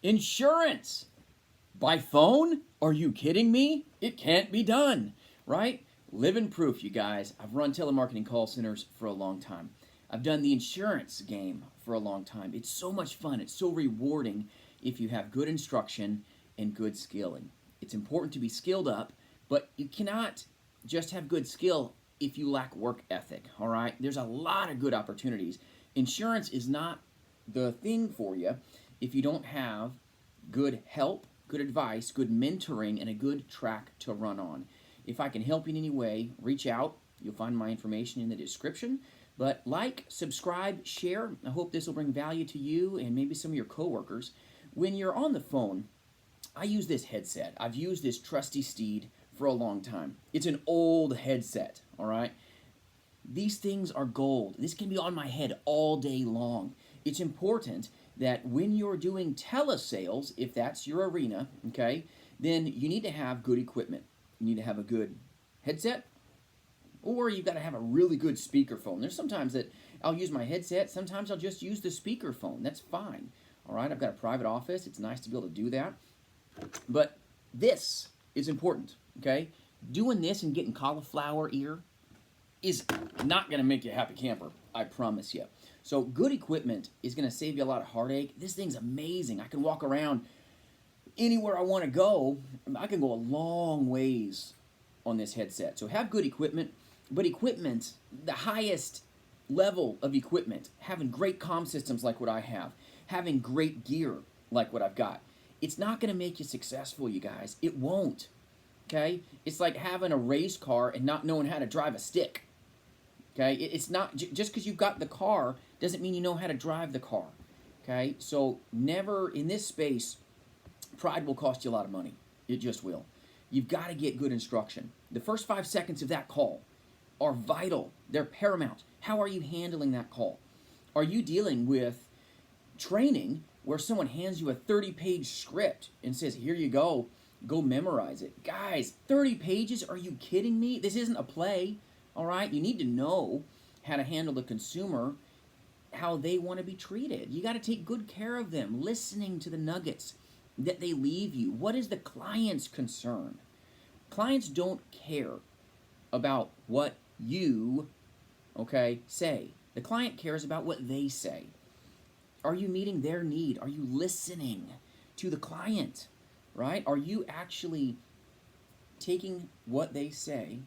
Insurance by phone? Are you kidding me? It can't be done, right? Living proof, you guys. I've run telemarketing call centers for a long time. I've done the insurance game for a long time. It's so much fun. It's so rewarding if you have good instruction and good skilling. It's important to be skilled up, but you cannot just have good skill if you lack work ethic, all right? There's a lot of good opportunities. Insurance is not the thing for you if you don't have good help, good advice, good mentoring, and a good track to run on. If I can help you in any way, reach out. You'll find my information in the description. But like, subscribe, share. I hope this will bring value to you and maybe some of your coworkers. When you're on the phone, I use this headset. I've used this trusty steed for a long time. It's an old headset, all right? These things are gold. This can be on my head all day long. It's important that when you're doing telesales, if that's your arena, okay, then you need to have good equipment. You need to have a good headset, or you've got to have a really good speakerphone. There's sometimes that I'll use my headset. Sometimes I'll just use the speakerphone. That's fine. All right, I've got a private office. It's nice to be able to do that. But this is important, okay? Doing this and getting cauliflower ear is not going to make you a happy camper, I promise you. So good equipment is going to save you a lot of heartache. This thing's amazing. I can walk around anywhere I want to go. I can go a long ways on this headset. So have good equipment, but equipment, the highest level of equipment, having great comm systems like what I have, having great gear like what I've got, it's not going to make you successful, you guys. It won't, okay? It's like having a race car and not knowing how to drive a stick, okay? It's not, just because you've got the car doesn't mean you know how to drive the car, okay? So never, in this space, pride will cost you a lot of money. It just will. You've got to get good instruction. The first 5 seconds of that call are vital. They're paramount. How are you handling that call? Are you dealing with training where someone hands you a 30-page script and says, here you go memorize it? Guys, 30 pages? Are you kidding me? This isn't a play, all right? You need to know how to handle the consumer, how they want to be treated. You got to take good care of them, listening to the nuggets that they leave you. What is the client's concern? Clients don't care about what you, okay, say. The client cares about what they say. Are you meeting their need? Are you listening to the client, right? Are you actually taking what they say,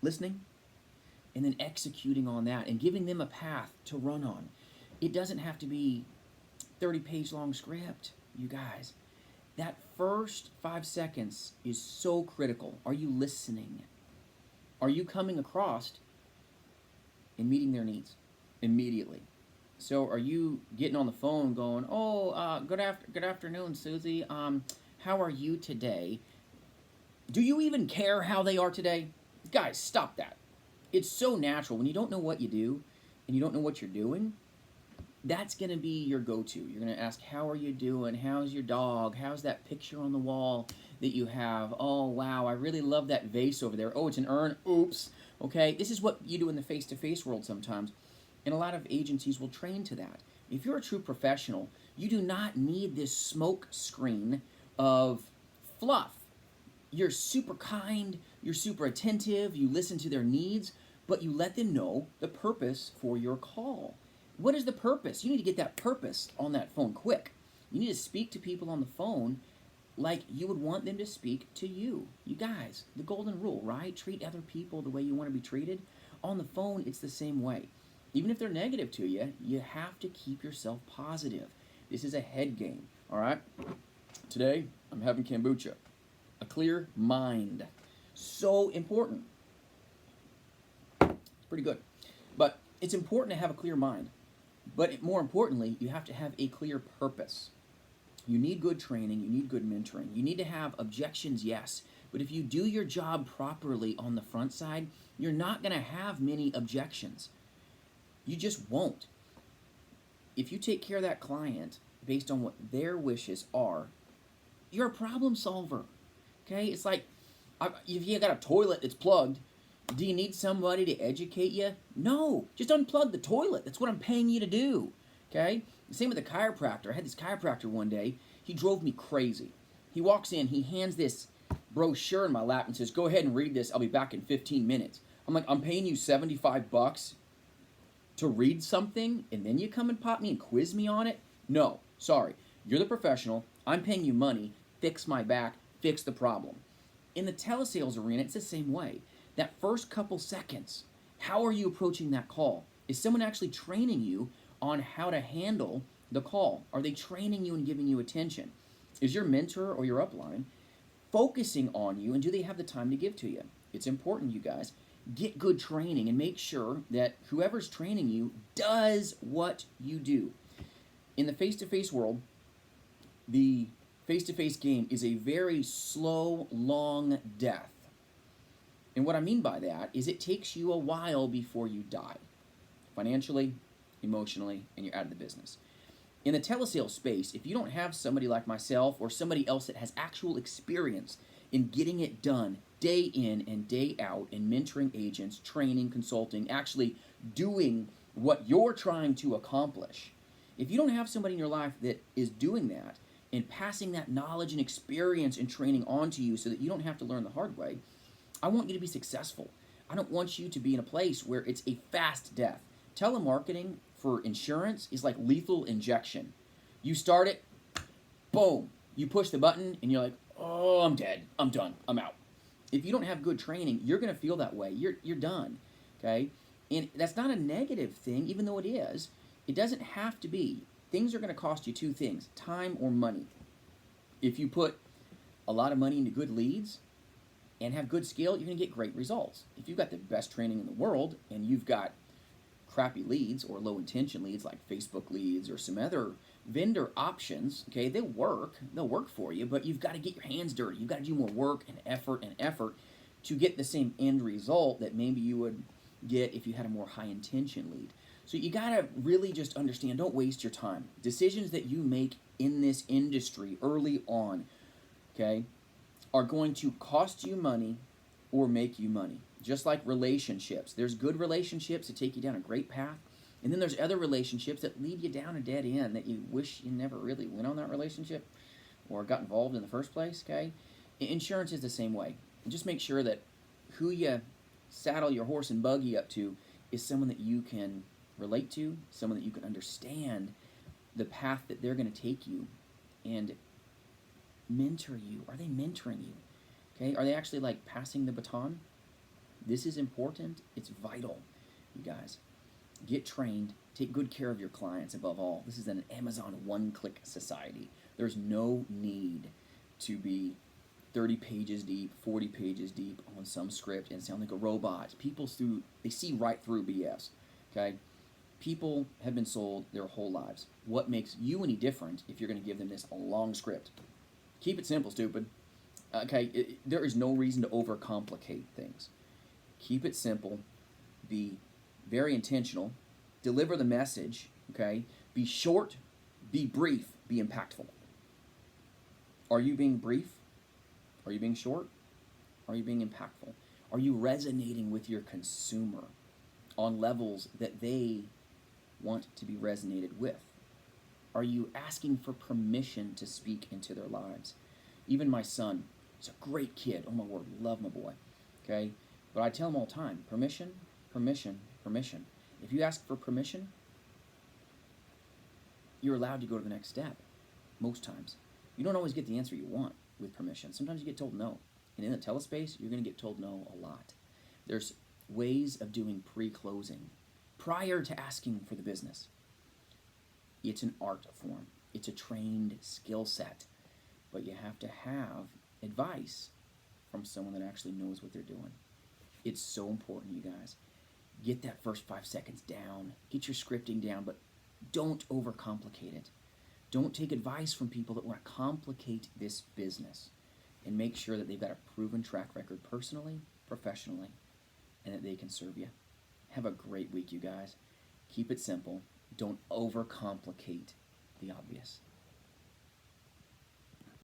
listening, and then executing on that and giving them a path to run on? It doesn't have to be 30-page long script, you guys. That first 5 seconds is so critical. Are you listening? Are you coming across and meeting their needs immediately? So are you getting on the phone going, oh, good afternoon, Susie. How are you today? Do you even care how they are today? Guys, stop that. It's so natural. When you don't know what you do and you don't know what you're doing, that's going to be your go-to. You're going to ask, how are you doing? How's your dog? How's that picture on the wall that you have? Oh, wow, I really love that vase over there. Oh, it's an urn. Oops. Okay, this is what you do in the face-to-face world sometimes. And a lot of agencies will train to that. If you're a true professional, you do not need this smoke screen of fluff. You're super kind, you're super attentive, you listen to their needs, but you let them know the purpose for your call. What is the purpose? You need to get that purpose on that phone quick. You need to speak to people on the phone like you would want them to speak to you. You guys, the golden rule, right? Treat other people the way you want to be treated. On the phone, it's the same way. Even if they're negative to you, you have to keep yourself positive. This is a head game, all right? Today, I'm having kombucha. A clear mind. So important. Pretty good. But it's important to have a clear mind. But more importantly, you have to have a clear purpose. You need good training. You need good mentoring. You need to have objections, yes. But if you do your job properly on the front side, you're not going to have many objections. You just won't. If you take care of that client based on what their wishes are, you're a problem solver. Okay? It's like, if you got a toilet that's plugged, do you need somebody to educate you? No. Just unplug the toilet. That's what I'm paying you to do. Okay? Same with the chiropractor. I had this chiropractor one day. He drove me crazy. He walks in, he hands this brochure in my lap and says, "Go ahead and read this. I'll be back in 15 minutes." I'm like, "I'm paying you $75 to read something, and then you come and pop me and quiz me on it?" No, sorry. You're the professional. I'm paying you money. Fix my back. Fix the problem. In the telesales arena, it's the same way. That first couple seconds, how are you approaching that call? Is someone actually training you on how to handle the call? Are they training you and giving you attention? Is your mentor or your upline focusing on you, and do they have the time to give to you? It's important, you guys. Get good training and make sure that whoever's training you does what you do. In the face-to-face world, the face-to-face game is a very slow, long death. And what I mean by that is it takes you a while before you die, financially, emotionally, and you're out of the business. In the telesales space, if you don't have somebody like myself or somebody else that has actual experience in getting it done day in and day out in mentoring agents, training, consulting, actually doing what you're trying to accomplish, if you don't have somebody in your life that is doing that and passing that knowledge and experience and training on to you so that you don't have to learn the hard way, I want you to be successful. I don't want you to be in a place where it's a fast death. Telemarketing for insurance is like lethal injection. You start it, boom. You push the button and you're like, "Oh, I'm dead. I'm done. I'm out." If you don't have good training, you're going to feel that way. You're done, okay? And that's not a negative thing, even though it is. It doesn't have to be. Things are going to cost you two things, time or money. If you put a lot of money into good leads and have good skill, you're going to get great results. If you've got the best training in the world and you've got crappy leads or low intention leads like Facebook leads or some other vendor options, okay, they'll work for you, but you've got to get your hands dirty. You've got to do more work and effort to get the same end result that maybe you would get if you had a more high intention lead. So you got to really just understand, don't waste your time. Decisions that you make in this industry early on, okay, are going to cost you money or make you money. Just like relationships. There's good relationships that take you down a great path, and then there's other relationships that lead you down a dead end that you wish you never really went on that relationship or got involved in the first place, okay? Insurance is the same way. Just make sure that who you saddle your horse and buggy up to is someone that you can relate to, someone that you can understand the path that they're going to take you and mentor you. Are they mentoring you? Okay? Are they actually like passing the baton? This is important. It's vital, you guys. Get trained. Take good care of your clients above all. This is an Amazon one-click society. There's no need to be 30 pages deep, 40 pages deep on some script and sound like a robot. They see right through BS, okay? People have been sold their whole lives. What makes you any different if you're going to give them this long script? Keep it simple, stupid. Okay, there is no reason to overcomplicate things. Keep it simple. Be very intentional. Deliver the message, okay? Be short, be brief, be impactful. Are you being brief? Are you being short? Are you being impactful? Are you resonating with your consumer on levels that they want to be resonated with? Are you asking for permission to speak into their lives? Even my son, he's a great kid. Oh my word, love my boy, okay? But I tell him all the time, permission, permission, permission. If you ask for permission, you're allowed to go to the next step, most times. You don't always get the answer you want with permission. Sometimes you get told no. And in the telespace, you're going to get told no a lot. There's ways of doing pre-closing prior to asking for the business. It's an art form. It's a trained skill set. But you have to have advice from someone that actually knows what they're doing. It's so important, you guys. Get that first 5 seconds down. Get your scripting down, but don't overcomplicate it. Don't take advice from people that want to complicate this business. And make sure that they've got a proven track record personally, professionally, and that they can serve you. Have a great week, you guys. Keep it simple. Don't overcomplicate the obvious.